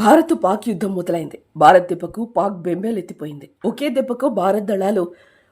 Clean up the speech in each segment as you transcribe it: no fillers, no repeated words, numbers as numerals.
భారత్ పాక్ యుద్ధం మొదలైంది. భారత్ దెబ్బకు పాక్ బెంబేలెత్తిపోయింది. ఒకే దెబ్బకు భారత్ దళాలు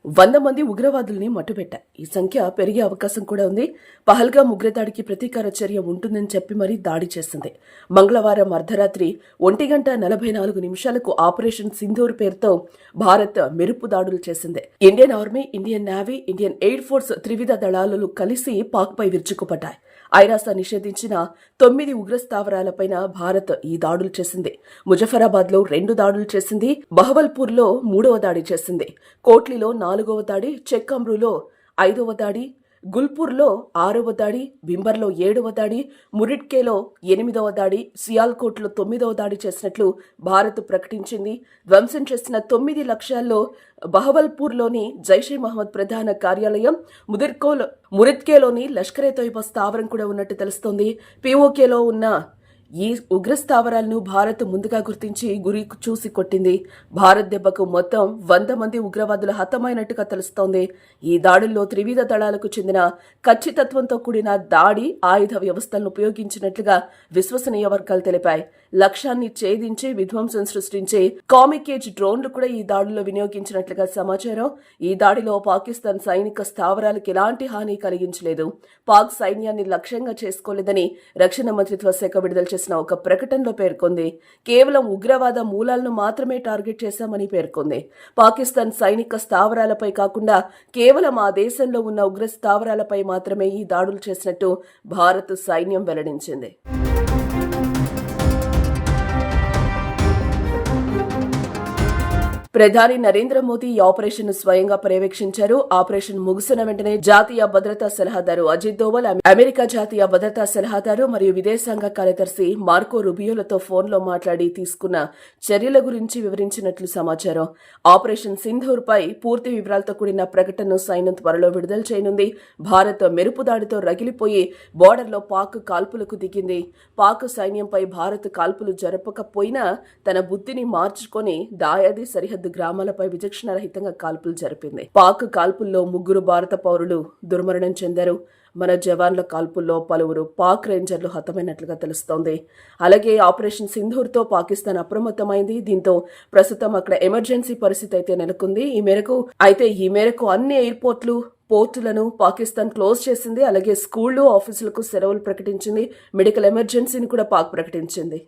100 మంది ఉగ్రవాదుల్ని మట్టుపెట్టాయి. ఈ సంఖ్య పెరిగే అవకాశం కూడా ఉంది. పహల్గాం ఉగ్రదాడికి ప్రతీకార చర్య ఉంటుందని చెప్పి మరీ దాడి చేసింది. మంగళవారం అర్ధరాత్రి 1:44 ఆపరేషన్ సింధూర్ పేరుతో భారత్ మెరుపు దాడులు చేసింది. Indian army, Indian navy, Indian air force త్రివిధ దళాలు కలిసి పాక్పై విరుచుకుపడ్డాయి. ఐరాస నిషేధించిన 9 ఉగ్ర స్థావరాలపైన భారత్ ఈ దాడులు చేసింది. ముజఫరాబాద్ లో 2 దాడులు చేసింది. బహవల్పూర్ లో 3వ దాడి చేసింది. కోట్లీలో 4వ దాడి, చెక్అమ్రూలో 5వ దాడి, గుల్పూర్లో 6వ దాడి, బింబర్లో 7వ దాడి, మురిడ్కేలో 8వ దాడి, సియాల్కోట్లో 9వ దాడి చేసినట్లు భారత్ ప్రకటించింది. ధ్వంసం చేసిన 9 లక్ష్యాల్లో బహవల్పూర్లోని జైషే మహమ్మద్ ప్రధాన కార్యాలయం, మురిద్కేలోని లష్కరే తోయిబా స్థావరం కూడా ఉన్నట్టు తెలుస్తోంది. పిఓకేలో ఉన్న ఈ ఉగ్ర స్థావరాలను భారత్ ముందుగా గుర్తించి గురి చూసి కొట్టింది. భారత్ దెబ్బకు మొత్తం 100 మంది ఉగ్రవాదులు హతమైనట్టుగా తెలుస్తోంది. ఈ దాడుల్లో త్రివిధ దళాలకు చెందిన ఖచ్చితత్వంతో కూడిన దాడి ఆయుధ వ్యవస్థలను ఉపయోగించినట్లుగా విశ్వసనీయ వర్గాలు తెలిపాయి. లక్ష్యాన్ని ఛేదించి విధ్వంసం సృష్టించే కామికేజ్ డ్రోన్లు కూడా ఈ దాడిలో వినియోగించినట్లుగా సమాచారం. ఈ దాడిలో పాకిస్తాన్ సైనిక స్థావరాలకు ఎలాంటి హాని కలిగించలేదు. పాక్ సైన్యాన్ని లక్ష్యంగా చేసుకోలేదని రక్షణ మంత్రిత్వ శాఖ విడుదల చేసిన ఒక ప్రకటనలో పేర్కొంది. కేవలం ఉగ్రవాద మూలాలను మాత్రమే టార్గెట్ చేశామని పేర్కొంది. పాకిస్తాన్ సైనిక స్థావరాలపై కాకుండా కేవలం ఆ దేశంలో ఉన్న ఉగ్ర స్థావరాలపై మాత్రమే ఈ దాడులు చేసినట్టు భారత్ సైన్యం వెల్లడించింది. ప్రధాని నరేంద్ర మోదీ ఈ ఆపరేషన్ ను స్వయంగా పర్యవేక్షించారు. ఆపరేషన్ ముగిసిన వెంటనే జాతీయ భద్రతా సలహాదారు అజిత్ దోవల్, అమెరికా జాతీయ భద్రతా సలహాదారు మరియు విదేశాంగ కార్యదర్శి మార్కో రుబియోలతో ఫోన్లో మాట్లాడి తీసుకున్న చర్యల గురించి వివరించినట్లు సమాచారం. ఆపరేషన్ సింధూర్ పై పూర్తి వివరాలతో కూడిన ప్రకటనను సైన్యం త్వరలో విడుదల చేయనుంది. భారత్ మెరుపు దాడితో రగిలిపోయి బోర్డర్లో పాక్ కాల్పులకు దిగింది. పాక్ సైన్యంపై భారత్ కాల్పులు జరపకపోయినా తన బుద్ధిని మార్చుకొని దాయాది సరిహద్దు గ్రామాలపై విచక్షణరహితంగా కాల్పులు జరిపింది. పాక్ కాల్పుల్లో 3 భారత పౌరులు దుర్మరణం చెందారు. మన జవాన్ల కాల్పుల్లో పలువురు పాక్ రేంజర్లు హతమైనట్లుగా తెలుస్తోంది. అలాగే ఆపరేషన్ సింధూర్తో పాకిస్తాన్ అప్రమత్తమైంది. దీంతో ప్రస్తుతం అక్కడ ఎమర్జెన్సీ పరిస్థితి అయితే నెలకొంది. ఈ మేరకు అన్ని ఎయిర్పోర్ట్లు, పోర్టులను పాకిస్తాన్ క్లోజ్ చేసింది. అలాగే స్కూళ్లు, ఆఫీసులకు సెలవులు ప్రకటించింది. మెడికల్ ఎమర్జెన్సీని కూడా పాక్ ప్రకటించింది.